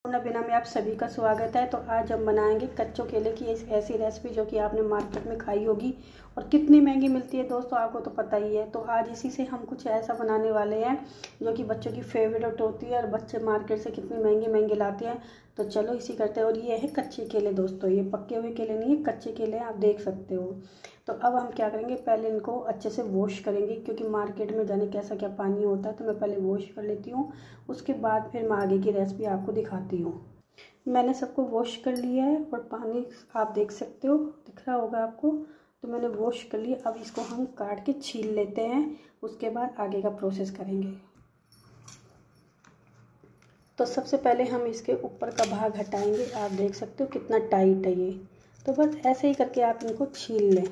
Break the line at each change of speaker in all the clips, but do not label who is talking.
बिना में आप सभी का स्वागत है। तो आज हम बनाएंगे कच्चों केले की ऐसी रेसिपी जो कि आपने मार्केट में खाई होगी और कितनी महंगी मिलती है दोस्तों, आपको तो पता ही है। तो आज इसी से हम कुछ ऐसा बनाने वाले हैं जो कि बच्चों की फेवरेट होती है और बच्चे मार्केट से कितनी महंगी महंगी लाते हैं। तो चलो इसी करते हैं। और ये है कच्चे केले दोस्तों, ये पक्के हुए केले नहीं है, कच्चे केले हैं, आप देख सकते हो। तो अब हम क्या करेंगे, पहले इनको अच्छे से वॉश करेंगे क्योंकि मार्केट में जाने कैसा क्या पानी होता है। तो मैं पहले वॉश कर लेती हूँ, उसके बाद फिर मैं आगे की रेसिपी आपको दिखाती हूँ। मैंने सबको वॉश कर लिया है और पानी आप देख सकते हो, दिख रहा होगा आपको। तो मैंने वॉश कर लिया। अब इसको हम काट के छील लेते हैं, उसके बाद आगे का प्रोसेस करेंगे। तो सबसे पहले हम इसके ऊपर का भाग हटाएंगे। आप देख सकते हो कितना टाइट है ये। तो बस ऐसे ही करके आप इनको छील लें।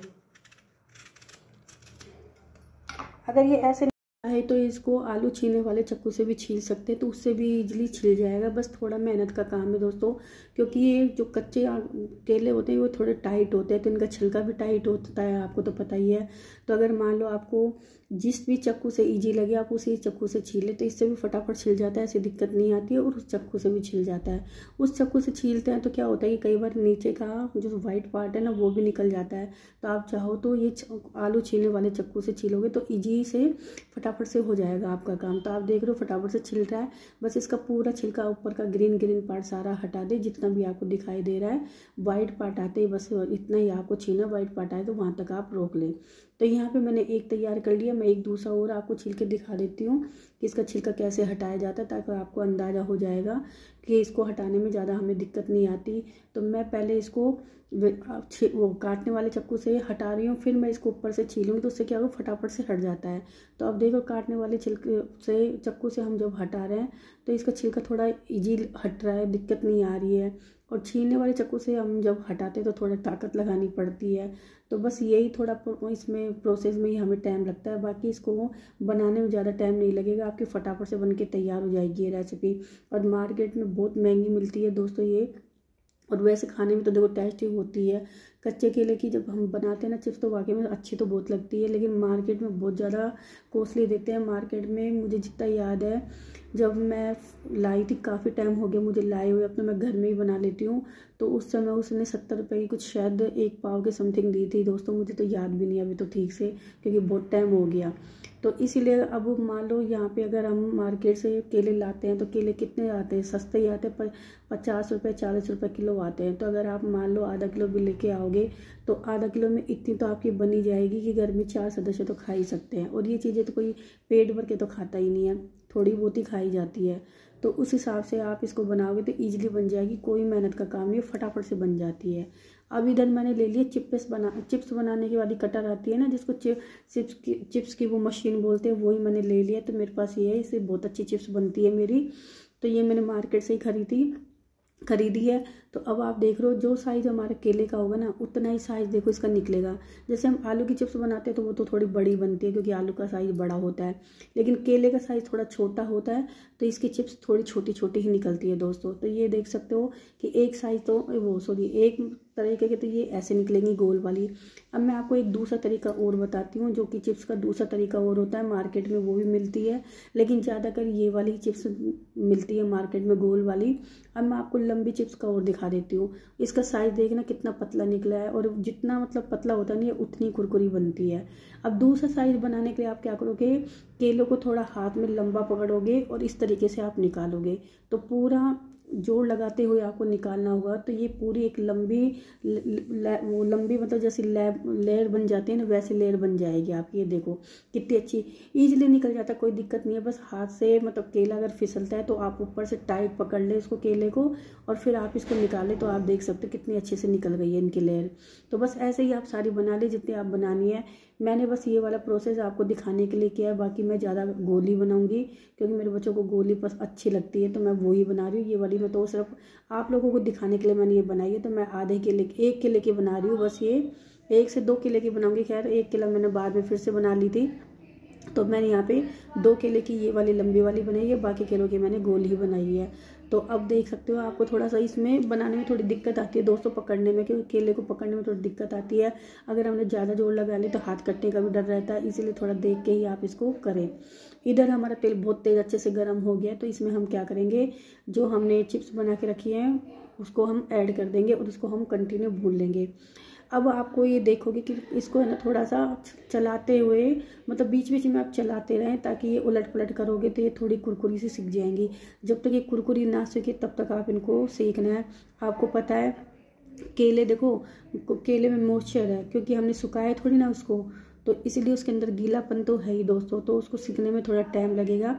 अगर ये ऐसे है तो इसको आलू छीलने वाले चाकू से भी छील सकते हैं, तो उससे भी इजीली छिल जाएगा। बस थोड़ा मेहनत का काम है दोस्तों, क्योंकि ये जो कच्चे केले होते हैं वो थोड़े टाइट होते हैं, तो इनका छिलका भी टाइट होता है, आपको तो पता ही है। तो अगर मान लो आपको जिस भी चाकू से इजी लगे आप उसी चाकू से छीलें, तो इससे भी फटाफट छिल जाता है, ऐसी दिक्कत नहीं आती है। और उस चाकू से भी छिल जाता है। उस चाकू से छीलते हैं तो क्या होता है कि कई बार नीचे का जो वाइट पार्ट है ना वो भी निकल जाता है। तो आप चाहो तो ये आलू छीलने वाले चाकू से छीलोगे तो ईजी से फटाफट से हो जाएगा आपका काम। तो आप देख रहे हो फटाफट से छिल रहा है। बस इसका पूरा छिलका ऊपर का ग्रीन ग्रीन पार्ट सारा हटा दे, जितना भी आपको दिखाई दे रहा है। वाइट पार्ट आते ही बस इतना ही आपको छीलना, वाइट पार्ट आए तो वहाँ तक आप रोक लें। तो यहाँ पे मैंने एक तैयार कर लिया। मैं एक दूसरा और आपको छील के दिखा देती हूँ कि इसका छिलका कैसे हटाया जाता है, ताकि आपको अंदाज़ा हो जाएगा कि इसको हटाने में ज़्यादा हमें दिक्कत नहीं आती। तो मैं पहले इसको वो काटने वाले चाकू से हटा रही हूँ, फिर मैं इसको ऊपर से छीलूँगी तो उससे क्या होगा, फटाफट से हट जाता है। तो अब देखो काटने वाले छिलके से चाकू से हम जब हटा रहे हैं तो इसका छिलका थोड़ा इजी हट रहा है, दिक्कत नहीं आ रही है। और छीलने वाले चाकू से हम जब हटाते हैं तो थोड़ा ताकत लगानी पड़ती है। तो बस यही थोड़ा इसमें प्रोसेस में ही हमें टाइम लगता है, बाकी इसको बनाने में ज़्यादा टाइम नहीं लगेगा, आपकी फटाफट से बन के तैयार हो जाएगी ये रेसिपी। और मार्केट में बहुत महंगी मिलती है दोस्तों ये, और वैसे खाने में तो देखो टेस्टी होती है। कच्चे केले की जब हम बनाते हैं ना चिप्स, तो वाकई में अच्छी तो बहुत लगती है, लेकिन मार्केट में बहुत ज़्यादा कॉस्टली देते हैं। मार्केट में मुझे जितना याद है, जब मैं लाई थी, काफ़ी टाइम हो गया मुझे लाए हुए, अपने मैं घर में ही बना लेती हूँ। तो उस समय उसने 70 रुपये की कुछ शायद एक पाव के समथिंग दी थी दोस्तों, मुझे तो याद भी नहीं अभी तो ठीक से, क्योंकि बहुत टाइम हो गया। तो इसीलिए अब मान लो यहाँ पे अगर हम मार्केट से केले लाते हैं तो केले कितने आते हैं, सस्ते ही आते हैं, पर 50 रुपये 40 रुपये किलो आते हैं। तो अगर आप मान लो आधा किलो भी लेके आओगे तो आधा किलो में इतनी तो आपकी बनी जाएगी कि घर में 4 सदस्य तो खा ही सकते हैं। और ये चीज़ें तो कोई पेट भर के तो खाता ही नहीं है, थोड़ी बहुत ही खाई जाती है। तो उस हिसाब से आप इसको बनाओगे तो ईजिली बन जाएगी, कोई मेहनत का काम नहीं, फटाफट से बन जाती है। अब इधर मैंने ले लिया चिप्स बनाने के बाद ही कटर आती है ना, जिसको चिप्स की वो मशीन बोलते हैं, वही मैंने ले लिया। तो मेरे पास ये है, इससे बहुत अच्छी चिप्स बनती है मेरी। तो ये मैंने मार्केट से ही खरीदी है। तो अब आप देख रहे हो जो साइज़ हमारे केले का होगा ना, उतना ही साइज़ देखो इसका निकलेगा। जैसे हम आलू की चिप्स बनाते हैं तो वो तो थोड़ी बड़ी बनती है, क्योंकि आलू का साइज़ बड़ा होता है, लेकिन केले का साइज़ थोड़ा छोटा होता है, तो इसकी चिप्स थोड़ी छोटी छोटी ही निकलती है दोस्तों। तो ये देख सकते हो कि एक साइज़ तो एक तरीके के तो ये ऐसे निकलेंगी गोल वाली। अब मैं आपको एक दूसरा तरीका और बताती हूँ, जो कि चिप्स का दूसरा तरीका और होता है, मार्केट में वो भी मिलती है, लेकिन ज़्यादातर ये वाली चिप्स मिलती है मार्केट में, गोल वाली। अब मैं आपको लंबी चिप्स का और दिखा देती हूँ। इसका साइज़ देखना कितना पतला निकला है, और जितना मतलब पतला होता नहीं है उतनी कुरकुरी बनती है। अब दूसरा साइज़ बनाने के लिए आप क्या करोगे, केलों को थोड़ा हाथ में लंबा पकड़ोगे और इस तरीके से आप निकालोगे, तो पूरा जोड़ लगाते हुए आपको निकालना होगा। तो ये पूरी एक लंबी वो लंबी मतलब जैसे लेयर बन जाती है ना, वैसे लेयर बन जाएगी आपकी। ये देखो कितनी अच्छी ईजिली निकल जाता है, कोई दिक्कत नहीं है। बस हाथ से मतलब केला अगर फिसलता है तो आप ऊपर से टाइट पकड़ ले इसको, केले को, और फिर आप इसको निकाले तो आप देख सकते हो कितनी अच्छे से निकल गई है इनकी लेयर। तो बस ऐसे ही आप सारी बना ले जितनी आप बनानी है। मैंने बस ये वाला प्रोसेस आपको दिखाने के लिए किया है, बाकी मैं ज़्यादा गोली बनाऊंगी क्योंकि मेरे बच्चों को गोली बस अच्छी लगती है, तो मैं वही बना रही हूँ। ये वाली मैं तो सिर्फ आप लोगों को दिखाने के लिए मैंने ये बनाई है। तो मैं एक केले की बना रही हूँ, बस ये 1 से 2 केले की बनाऊंगी। खैर 1 किलो मैंने बाद में फिर से बना ली थी, तो मैंने यहाँ पे 2 केले की ये वाली लंबी वाली बनाई है, बाकी केलों की मैंने गोल ही बनाई है। तो अब देख सकते हो आपको थोड़ा सा इसमें बनाने में थोड़ी दिक्कत आती है दोस्तों, पकड़ने में, क्योंकि केले को पकड़ने में थोड़ी दिक्कत आती है। अगर हमने ज़्यादा जोर लगा ले तो हाथ कटने का भी डर रहता है, इसीलिए थोड़ा देख के ही आप इसको करें। इधर हमारा तेल बहुत तेज़ अच्छे से गर्म हो गया है, तो इसमें हम क्या करेंगे, जो हमने चिप्स बना के रखी हैं उसको हम ऐड कर देंगे और उसको हम कंटिन्यू भून लेंगे। अब आपको ये देखोगे कि इसको है ना थोड़ा सा चलाते हुए, मतलब बीच बीच में आप चलाते रहें, ताकि ये उलट पलट करोगे तो ये थोड़ी कुरकुरी सी सिक जाएंगी। जब तक ये कुरकुरी ना सीखे तब तक आप इनको सेकना है। आपको पता है केले, देखो केले में मॉइस्चर है, क्योंकि हमने सुखाया थोड़ी ना उसको, तो इसीलिए उसके अंदर गीलापन तो है ही दोस्तों, तो उसको सीखने में थोड़ा टाइम लगेगा।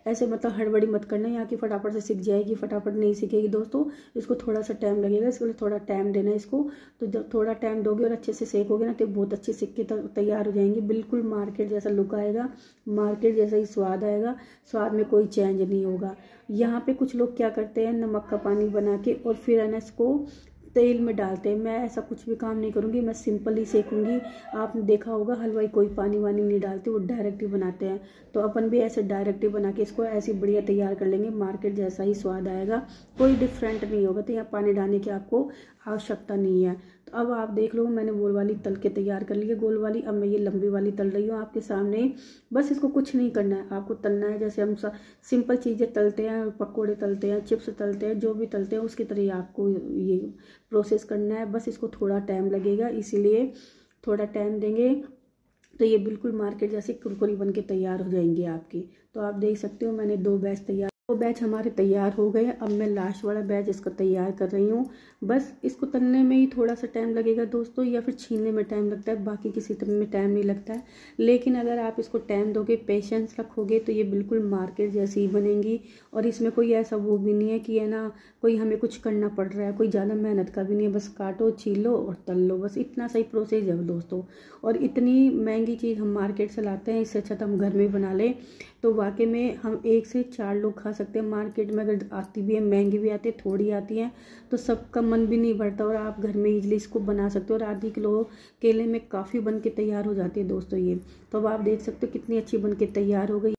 ऐसे मतलब हड़बड़ी मत करना यहाँ की फटाफट से सीख जाएगी, फटाफट नहीं सीखेगी दोस्तों, इसको थोड़ा सा टाइम लगेगा, इसके लिए थोड़ा टाइम देना है इसको। तो जब थोड़ा टाइम दोगे और अच्छे से सेकोगे ना तो बहुत अच्छी सीख के तैयार हो जाएंगी। बिल्कुल मार्केट जैसा लुक आएगा, मार्केट जैसा ही स्वाद आएगा, स्वाद में कोई चेंज नहीं होगा। यहाँ पे कुछ लोग क्या करते हैं, नमक का पानी बना के और फिर है ना इसको तेल में डालते हैं। मैं ऐसा कुछ भी काम नहीं करूँगी, मैं सिंपल ही सेकूंगी। आपने देखा होगा हलवाई कोई पानी वानी नहीं डालते, वो डायरेक्ट ही बनाते हैं। तो अपन भी ऐसे डायरेक्ट ही बना के इसको ऐसी बढ़िया तैयार कर लेंगे, मार्केट जैसा ही स्वाद आएगा, कोई डिफरेंट नहीं होगा। तो यहाँ पानी डालने की आपको आवश्यकता नहीं है। तो अब आप देख लो मैंने गोल वाली तल के तैयार कर ली है गोल वाली, अब मैं ये लंबी वाली तल रही हूँ आपके सामने। बस इसको कुछ नहीं करना है, आपको तलना है जैसे हम सिंपल चीज़ें तलते हैं, पकोड़े तलते हैं, चिप्स तलते हैं, जो भी तलते हैं उसकी तरह ही आपको ये प्रोसेस करना है। बस इसको थोड़ा टाइम लगेगा, इसीलिए थोड़ा टाइम देंगे तो ये बिल्कुल मार्केट जैसे कुरकुरी बन के तैयार हो जाएंगी आपकी। तो आप देख सकते हो मैंने 2 बैच तैयार, 2 बैच हमारे तैयार हो गए। अब मैं लास्ट वाला बैच इसका तैयार कर रही हूँ। बस इसको तलने में ही थोड़ा सा टाइम लगेगा दोस्तों, या फिर छीलने में टाइम लगता है, बाकी किसी तरह में टाइम नहीं लगता है। लेकिन अगर आप इसको टाइम दोगे, पेशेंस रखोगे, तो ये बिल्कुल मार्केट जैसी ही बनेंगी। और इसमें कोई ऐसा वो भी नहीं है कि है ना कोई हमें कुछ करना पड़ रहा है, कोई ज़्यादा मेहनत का भी नहीं है, बस काटो, छीलो और तल लो, बस इतना सही प्रोसेस है दोस्तों। और इतनी महंगी चीज़ हम मार्केट से लाते हैं, इससे अच्छा तो हम घर में बना लें, तो वाकई में हम 1 से 4 लोग खा सकते हैं। मार्केट में अगर आती भी है, महंगी भी आती है, थोड़ी आती है, तो सबका मन भी नहीं भरता, और आप घर में इजली इसको बना सकते हो। और आधी किलो केले में काफ़ी बन के तैयार हो जाती है दोस्तों ये। तो अब आप देख सकते हो कितनी अच्छी बन के तैयार हो गई।